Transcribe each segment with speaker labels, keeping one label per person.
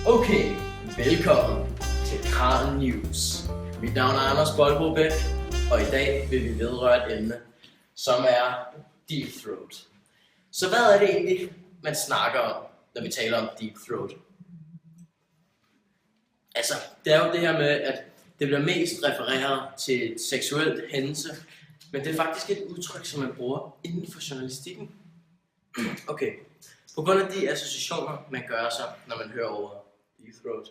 Speaker 1: Okay, velkommen til Kran News. Mit navn er Anders Boldbro Bæk, og i dag vil vi vedrøre et emne, som er Deep Throat. Så hvad er det egentlig, man snakker om, når vi taler om Deep Throat? Altså, det er jo det her med, at det bliver mest refereret til et seksuelt hændelse, men det er faktisk et udtryk, som man bruger inden for journalistikken. Okay, på grund af de associationer, man gør sig, når man hører ordet Deep Throat,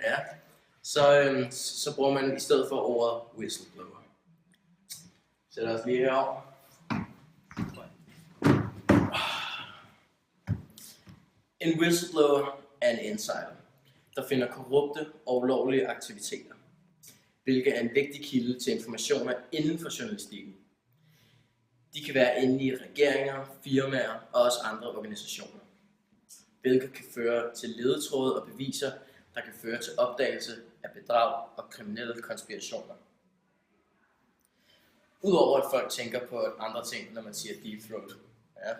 Speaker 1: ja, så bruger man i stedet for ordet whistleblower. Sætter os lige herover. En whistleblower er en insider, der finder korrupte og ulovlige aktiviteter, hvilket er en vigtig kilde til informationer inden for journalistikken. De kan være inde i regeringer, firmaer og også andre organisationer, hvilket kan føre til ledetråde og beviser, der kan føre til opdagelse af bedrag og kriminelle konspirationer. Udover at folk tænker på andre ting, når man siger Deep Throat, ja,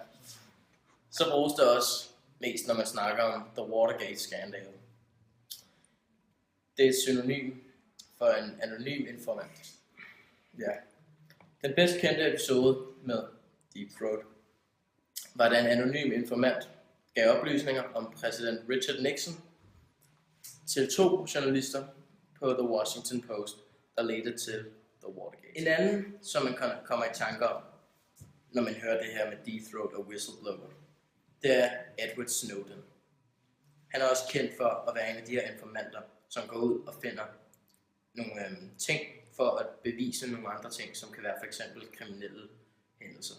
Speaker 1: så bruges det også mest, når man snakker om The Watergate Scandal. Det er et synonym for en anonym informant. Ja. Den bedst kendte episode med Deep Throat var, da en anonym informant gav oplysninger om præsident Richard Nixon til 2 journalister på The Washington Post, der ledte til The Watergate. En anden, som man kommer i tanker om, når man hører det her med Deep Throat og whistleblower, det er Edward Snowden. Han er også kendt for at være en af de her informanter, som går ud og finder nogle ting for at bevise nogle andre ting, som kan være for eksempel kriminelle hændelser.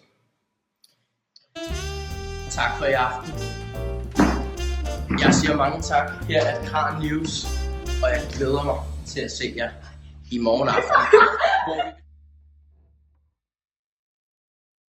Speaker 1: Tak for i aften. Jeg siger mange tak. Her er Kran News, og jeg glæder mig til at se jer i morgen aften, hvor vi